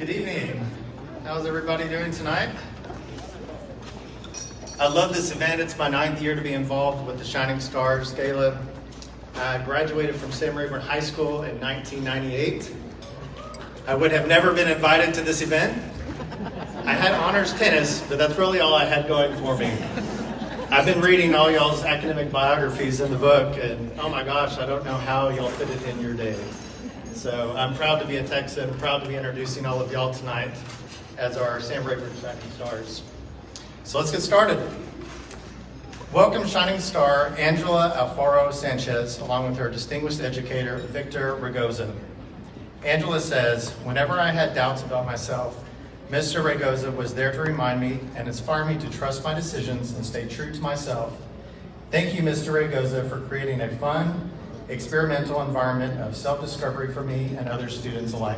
Good evening. How's everybody doing tonight? I love this event. It's my 9th year to be involved with the Shining Stars Gala. I graduated from Sam Rayburn High School in 1998. I would have never been invited to this event. I had honors tennis, but that's really all I had going for me. I've been reading all y'all's academic biographies in the book, and oh my gosh, I don't know how y'all fit it in your day. So I'm proud to be a Texan, proud to be introducing all of y'all tonight as our Sam Rayburn Shining Stars. So let's get started. Welcome Shining Star Angela Alfaro Sanchez, along with her distinguished educator, Victor Ragoza. Angela says, whenever I had doubts about myself, Mr. Ragoza was there to remind me and inspire me to trust my decisions and stay true to myself. Thank you, Mr. Ragoza, for creating a fun, experimental environment of self-discovery for me and other students alike.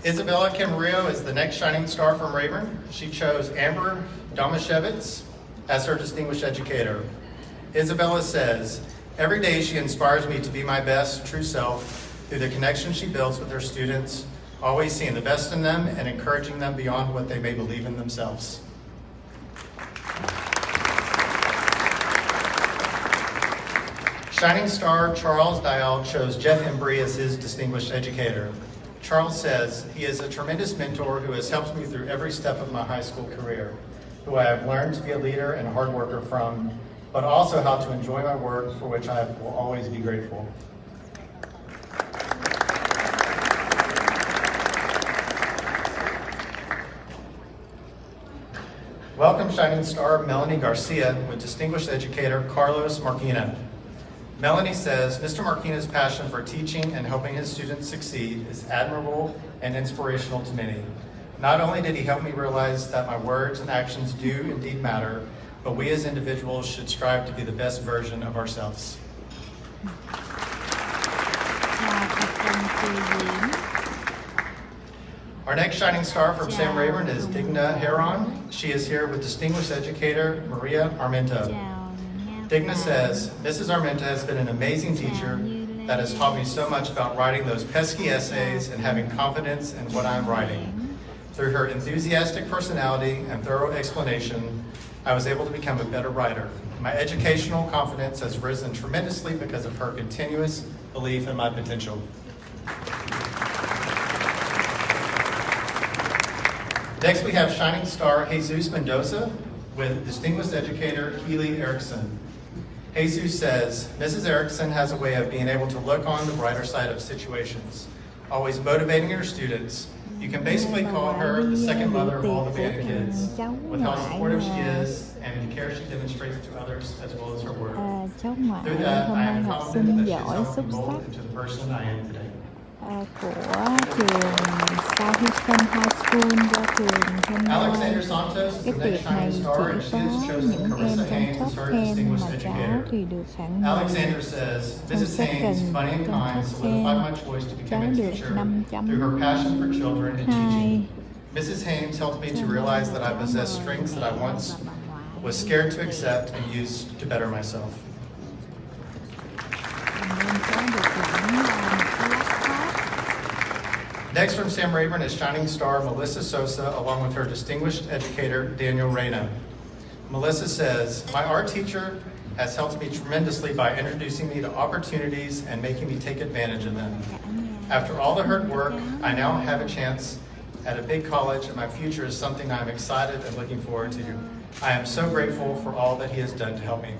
Isabella Camarillo is the next Shining Star from Rayburn. She chose Amber Domashevitz as her distinguished educator. Isabella says, every day she inspires me to be my best, true self through the connection she builds with her students, always seeing the best in them and encouraging them beyond what they may believe in themselves. Shining Star Charles Dial chose Jeff Embry as his distinguished educator. Charles says, he is a tremendous mentor who has helped me through every step of my high school career, who I have learned to be a leader and a hard worker from, but also how to enjoy my work, for which I will always be grateful. Welcome Shining Star Melanie Garcia with distinguished educator Carlos Marquina. Melanie says, Mr. Marquina's passion for teaching and helping his students succeed is admirable and inspirational to many. Not only did he help me realize that my words and actions do indeed matter, but we as individuals should strive to be the best version of ourselves. Our next Shining Star from Sam Rayburn is Digna Heron. She is here with distinguished educator Maria Armento. Digna says, Mrs. Armento has been an amazing teacher that has taught me so much about writing those pesky essays and having confidence in what I'm writing. Through her enthusiastic personality and thorough explanation, I was able to become a better writer. My educational confidence has risen tremendously because of her continuous belief in my potential. Next we have Shining Star Jesus Mendoza with distinguished educator Keely Erickson. Jesus says, Mrs. Erickson has a way of being able to look on the brighter side of situations, always motivating her students. You can basically call her the second mother of all the band kids, with how supportive she is and the care she demonstrates to others as well as her work. Through that, I am confident that she has helped me mold into the person I am today. Của trường Southeastern High School do trường hôm nay. Alexander Santos is Cái the tiệc next này Shining chỉ Star, có and she has chosen những em Carissa trong Haynes top as her 10 distinguished mà cháu educator. thì được phản hồi. Alexander says, Mrs. Trong Haynes, second, funny and trong kind, top solidified 10, my choice to become cháu a được teacher 5.2. through her passion for children and teaching. Mrs. Haynes helped me to realize that I possess strengths that I once was scared to accept and use to better myself. Next from Sam Rayburn is Shining Star Melissa Sosa, along with her distinguished educator, Daniel Reyna. Melissa says, my art teacher has helped me tremendously by introducing me to opportunities and making me take advantage of them. After all the hard work, I now have a chance at a big college, and my future is something I'm excited and looking forward to. I am so grateful for all that he has done to help me.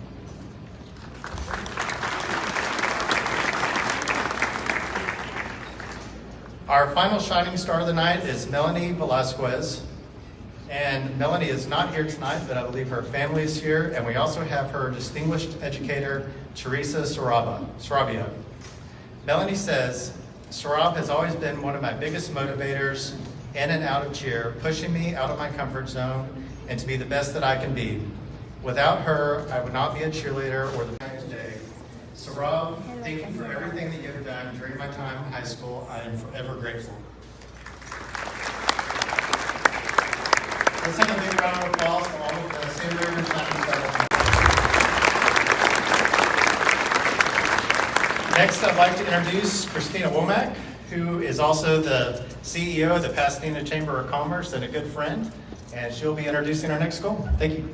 Our final Shining Star of the night is Melanie Velasquez. And Melanie is not here tonight, but I believe her family is here. And we also have her distinguished educator, Teresa Sarabia. Melanie says, Sarab has always been one of my biggest motivators in and out of cheer, pushing me out of my comfort zone and to be the best that I can be. Without her, I would not be a cheerleader or the parent today. Sarab, thank you for everything that you have done during my time in high school. I am forever grateful. Let's take a big round of applause for all of the Sam Rayburn Shining Stars. Next, I'd like to introduce Christina Womack, who is also the CEO of the Pasadena Chamber of Commerce and a good friend, and she'll be introducing our next school. Thank you.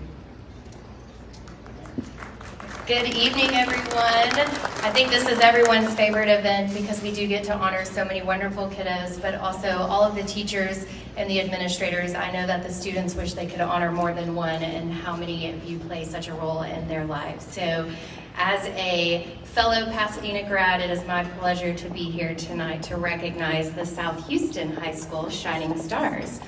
Good evening, everyone. I think this is everyone's favorite event because we do get to honor so many wonderful kiddos, but also all of the teachers and the administrators. I know that the students wish they could honor more than one, and how many of you play such a role in their lives. So as a fellow Pasadena grad, it is my pleasure to be here tonight to recognize the South Houston High School Shining Stars.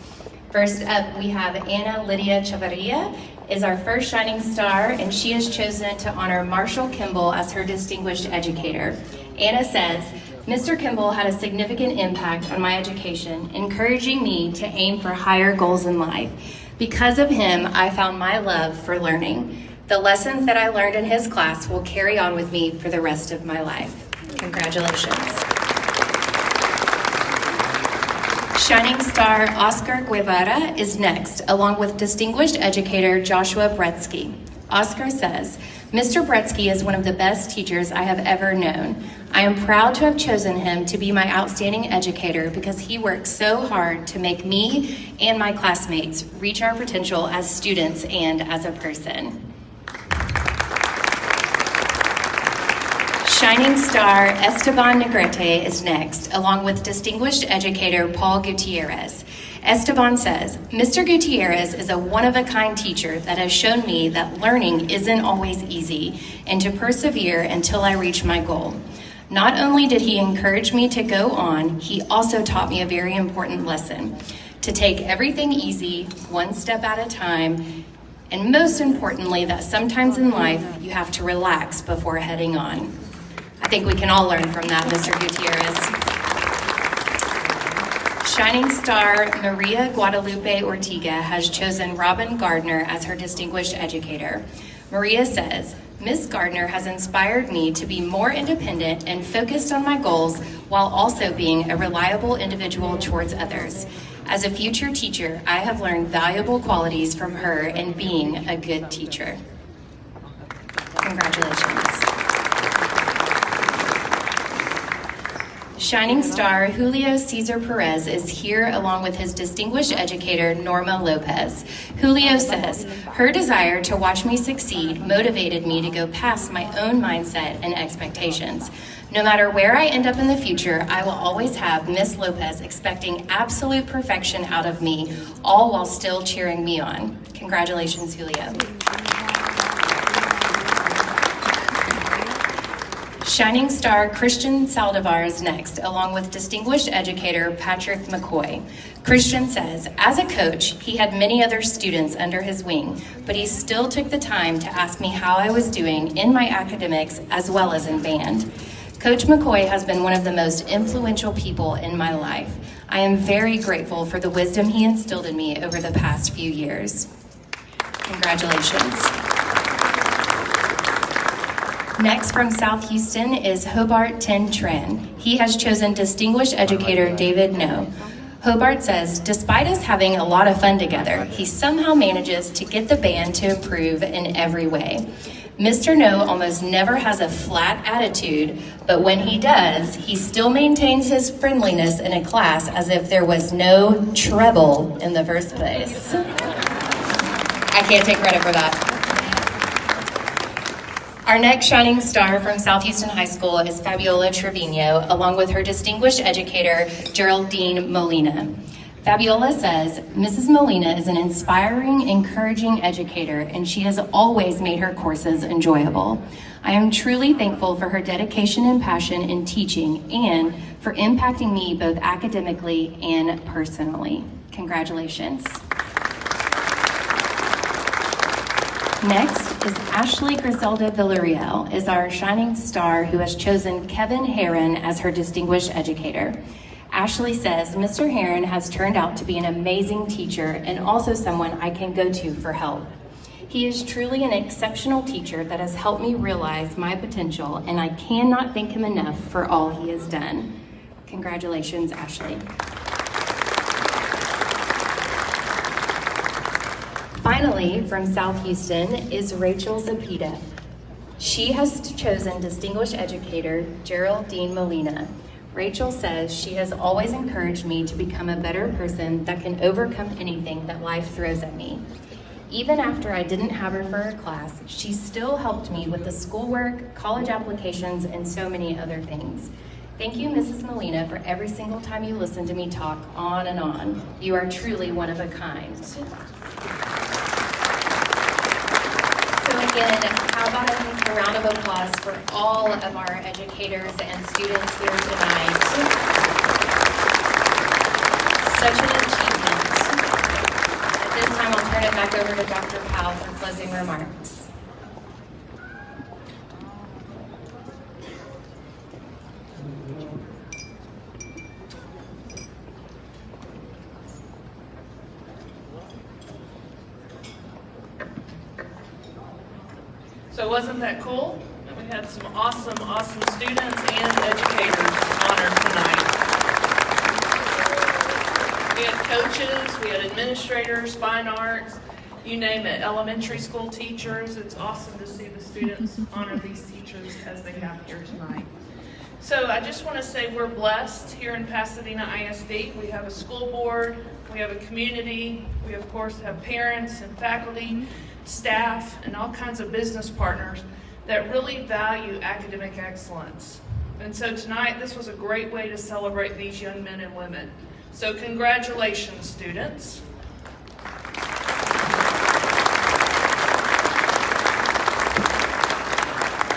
First up, we have Anna Lydia Chavarria is our first Shining Star, and she has chosen to honor Marshall Kimball as her distinguished educator. Anna says, Mr. Kimball had a significant impact on my education, encouraging me to aim for higher goals in life. Because of him, I found my love for learning. The lessons that I learned in his class will carry on with me for the rest of my life. Congratulations. Shining Star Oscar Guevara is next, along with distinguished educator Joshua Bretsky. Oscar says, Mr. Bretsky is one of the best teachers I have ever known. I am proud to have chosen him to be my outstanding educator because he works so hard to make me and my classmates reach our potential as students and as a person. Shining Star Esteban Negrete is next, along with distinguished educator Paul Gutierrez. Esteban says, Mr. Gutierrez is a one-of-a-kind teacher that has shown me that learning isn't always easy and to persevere until I reach my goal. Not only did he encourage me to go on, he also taught me a very important lesson: to take everything easy, one step at a time, and most importantly, that sometimes in life you have to relax before heading on. I think we can all learn from that, Mr. Gutierrez. Shining Star Maria Guadalupe Ortega has chosen Robin Gardner as her distinguished educator. Maria says, Miss Gardner has inspired me to be more independent and focused on my goals while also being a reliable individual towards others. As a future teacher, I have learned valuable qualities from her in being a good teacher. Congratulations. Shining Star Julio Cesar Perez is here along with his distinguished educator Norma Lopez. Julio says, her desire to watch me succeed motivated me to go past my own mindset and expectations. No matter where I end up in the future, I will always have Miss Lopez expecting absolute perfection out of me, all while still cheering me on. Congratulations, Julio. Shining Star Christian Saldivar is next, along with distinguished educator Patrick McCoy. Christian says, as a coach, he had many other students under his wing, but he still took the time to ask me how I was doing in my academics as well as in band. Coach McCoy has been one of the most influential people in my life. I am very grateful for the wisdom he instilled in me over the past few years. Congratulations. Next from South Houston is Hobart Trần. He has chosen distinguished educator David No. Hobart says, despite us having a lot of fun together, he somehow manages to get the band to improve in every way. Mr. No almost never has a flat attitude, but when he does, he still maintains his friendliness in a class as if there was no treble in the first place. I can't take credit for that. Our next Shining Star from South Houston High School is Fabiola Trevino, along with her distinguished educator, Geraldine Molina. Fabiola says, Mrs. Molina is an inspiring, encouraging educator, and she has always made her courses enjoyable. I am truly thankful for her dedication and passion in teaching and for impacting me both academically and personally. Congratulations. Next is Ashley Griselda Villarreal, is our Shining Star who has chosen Kevin Heron as her distinguished educator. Ashley says, Mr. Heron has turned out to be an amazing teacher and also someone I can go to for help. He is truly an exceptional teacher that has helped me realize my potential, and I cannot thank him enough for all he has done. Congratulations, Ashley. Finally, from South Houston is Rachel Zapita. She has chosen Distinguished Educator Geraldine Molina. Rachel says she has always encouraged me to become a better person that can overcome anything that life throws at me. Even after I didn't have her for her class, she still helped me with the schoolwork, college applications, and so many other things. Thank you, Mrs. Molina, for every single time you listen to me talk on and on. You are truly one of a kind. So again, how about a round of applause for all of our educators and students here tonight. Such an achievement. At this time, I'll turn it back over to Dr. Powell for closing remarks. So wasn't that cool? We had some awesome students and educators honored tonight. We had coaches, we had administrators, fine arts, you name it, elementary school teachers. It's awesome to see the students honor these teachers as they have here tonight. So I just want to say we're blessed here in Pasadena ISD. We have a school board, we have a community, we of course have parents and faculty, staff, and all kinds of business partners that really value academic excellence. And so tonight, this was a great way to celebrate these young men and women. So congratulations, students.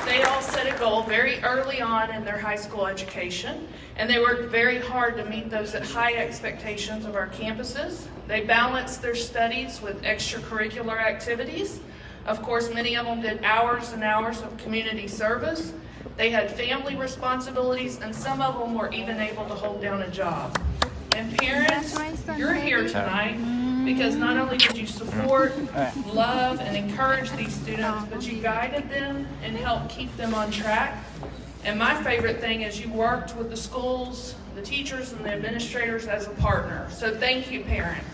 They all set a goal very early on in their high school education, and they worked very hard to meet those high expectations of our campuses. They balanced their studies with extracurricular activities. Of course, many of them did hours and hours of community service. They had family responsibilities, and some of them were even able to hold down a job. And parents, you're here tonight because not only did you support, love, and encourage these students, but you guided them and helped keep them on track. And my favorite thing is you worked with the schools, the teachers, and the administrators as a partner. So thank you, parents.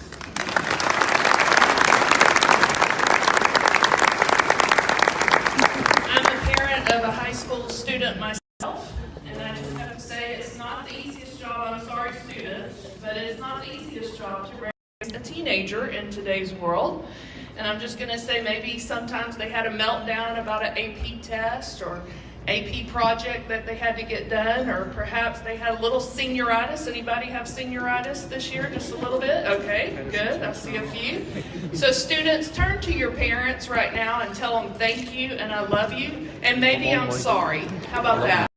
I'm a parent of a high school student myself, and I just have to say it's not the easiest job. I'm sorry, students, but it's not the easiest job to raise a teenager in today's world. And I'm just going to say maybe sometimes they had a meltdown about an AP test or AP project that they had to get done, or perhaps they had a little senioritis. Anybody have senioritis this year? Just a little bit? Okay, good. I see a few. So students, turn to your parents right now and tell them thank you and I love you, and maybe I'm sorry. How about that?